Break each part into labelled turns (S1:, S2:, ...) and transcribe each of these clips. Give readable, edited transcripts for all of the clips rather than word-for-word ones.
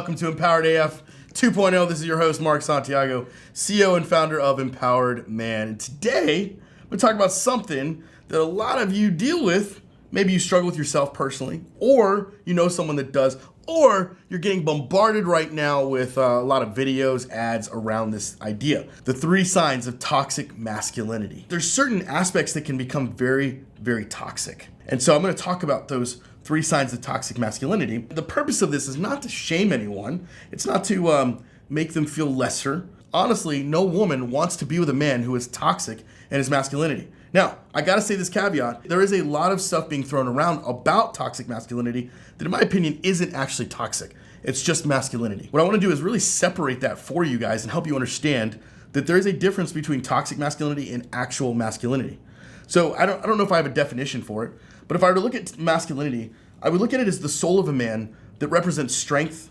S1: welcome to Empowered AF 2.0. This is your host, Mark Santiago, CEO and founder of Empowered Man. And today, I'm going to talk about something that a lot of you deal with. Maybe you struggle with yourself personally, or you know someone that does, or you're getting bombarded right now with a lot of videos, ads around this idea. The 3 signs of toxic masculinity. There's certain aspects that can become very, very toxic. And so I'm going to talk about those 3 signs of toxic masculinity. The purpose of this is not to shame anyone. It's not to make them feel lesser. Honestly, no woman wants to be with a man who is toxic in his masculinity. Now, I gotta say this caveat. There is a lot of stuff being thrown around about toxic masculinity that in my opinion isn't actually toxic. It's just masculinity. What I wanna do is really separate that for you guys and help you understand that there is a difference between toxic masculinity and actual masculinity. So I don't know if I have a definition for it, but if I were to look at masculinity, I would look at it as the soul of a man that represents strength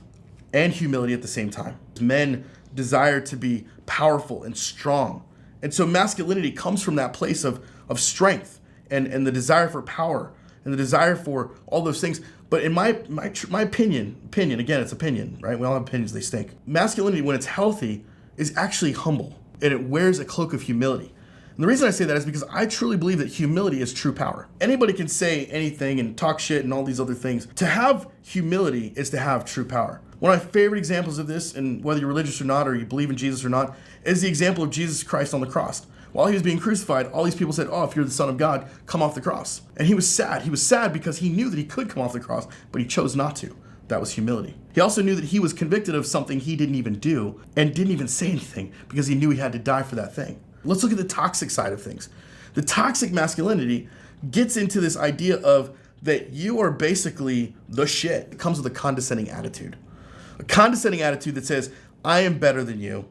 S1: and humility at the same time. Men desire to be powerful and strong. And so masculinity comes from that place of strength and the desire for power and the desire for all those things. But in my opinion, again, it's opinion, right? We all have opinions, they stink. Masculinity, when it's healthy, is actually humble and it wears a cloak of humility. And the reason I say that is because I truly believe that humility is true power. Anybody can say anything and talk shit and all these other things. To have humility is to have true power. One of my favorite examples of this, and whether you're religious or not, or you believe in Jesus or not, is the example of Jesus Christ on the cross. While he was being crucified, all these people said, oh, if you're the Son of God, come off the cross. And he was sad. He was sad because he knew that he could come off the cross, but he chose not to. That was humility. He also knew that he was convicted of something he didn't even do and didn't even say anything because he knew he had to die for that thing. Let's look at the toxic side of things. The toxic masculinity gets into this idea of that you are basically the shit. It comes with a condescending attitude. A condescending attitude that says, I am better than you.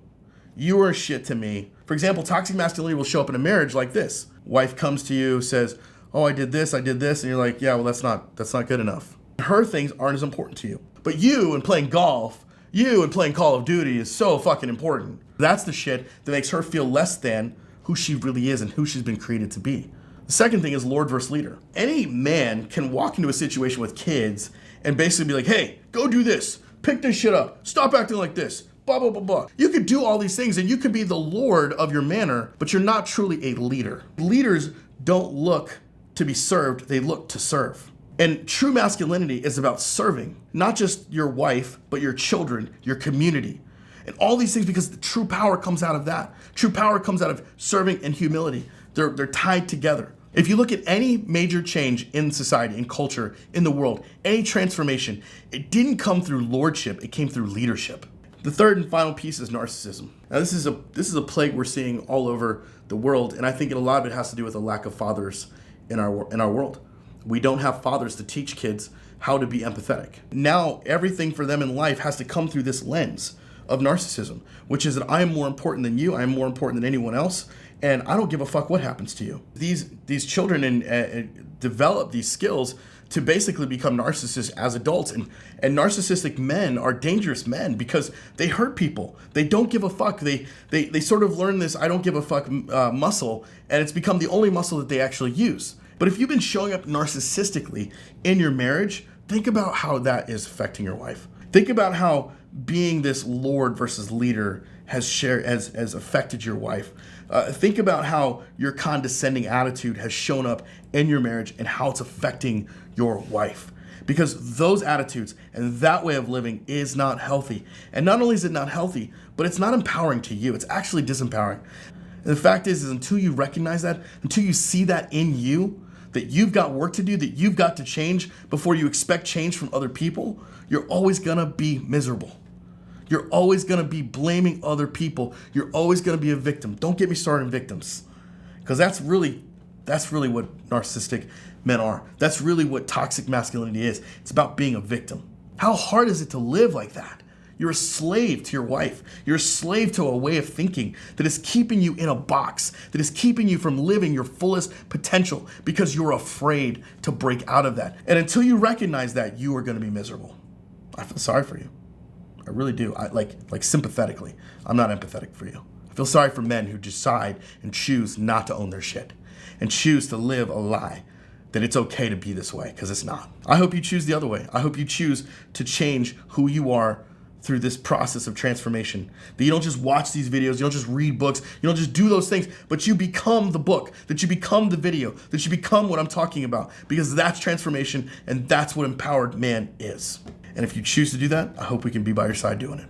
S1: You are shit to me. For example, toxic masculinity will show up in a marriage like this. Wife comes to you, says, oh, I did this. And you're like, yeah, well, that's not good enough. Her things aren't as important to you. But you and playing golf, you and playing Call of Duty is so fucking important. That's the shit that makes her feel less than who she really is and who she's been created to be. The second thing is Lord versus leader. Any man can walk into a situation with kids and basically be like, hey, go do this. Pick this shit up. Stop acting like this. Blah, blah, blah, blah. You could do all these things and you could be the Lord of your manor, but you're not truly a leader. Leaders don't look to be served, they look to serve. And true masculinity is about serving, not just your wife, but your children, your community. And all these things, because the true power comes out of that. True power comes out of serving and humility. They're tied together. If you look at any major change in society, in culture, in the world, any transformation, it didn't come through lordship, it came through leadership. The third and final piece is narcissism. Now this is a plague we're seeing all over the world, and I think a lot of it has to do with a lack of fathers in our world. We don't have fathers to teach kids how to be empathetic. Now everything for them in life has to come through this lens of narcissism, which is that I am more important than you, I am more important than anyone else, and I don't give a fuck what happens to you. These children develop these skills to basically become narcissists as adults, and narcissistic men are dangerous men because they hurt people. They don't give a fuck. They sort of learn this I don't give a fuck muscle, and it's become the only muscle that they actually use. But if you've been showing up narcissistically in your marriage, think about how that is affecting your wife. Think about how being this Lord versus leader has affected your wife. Think about how your condescending attitude has shown up in your marriage and how it's affecting your wife. Because those attitudes and that way of living is not healthy. And not only is it not healthy, but it's not empowering to you. It's actually disempowering. And the fact is until you recognize that, until you see that in you, that you've got work to do, that you've got to change before you expect change from other people, you're always gonna be miserable. You're always gonna be blaming other people. You're always gonna be a victim. Don't get me started on victims, because that's really what narcissistic men are. That's really what toxic masculinity is. It's about being a victim. How hard is it to live like that? You're a slave to your wife. You're a slave to a way of thinking that is keeping you in a box, that is keeping you from living your fullest potential because you're afraid to break out of that. And until you recognize that, you are going to be miserable. I feel sorry for you. I really do. I like sympathetically. I'm not empathetic for you. I feel sorry for men who decide and choose not to own their shit and choose to live a lie that it's okay to be this way, because it's not. I hope you choose the other way. I hope you choose to change who you are through this process of transformation. That you don't just watch these videos, you don't just read books, you don't just do those things, but you become the book, that you become the video, that you become what I'm talking about, because that's transformation and that's what empowered man is. And if you choose to do that, I hope we can be by your side doing it.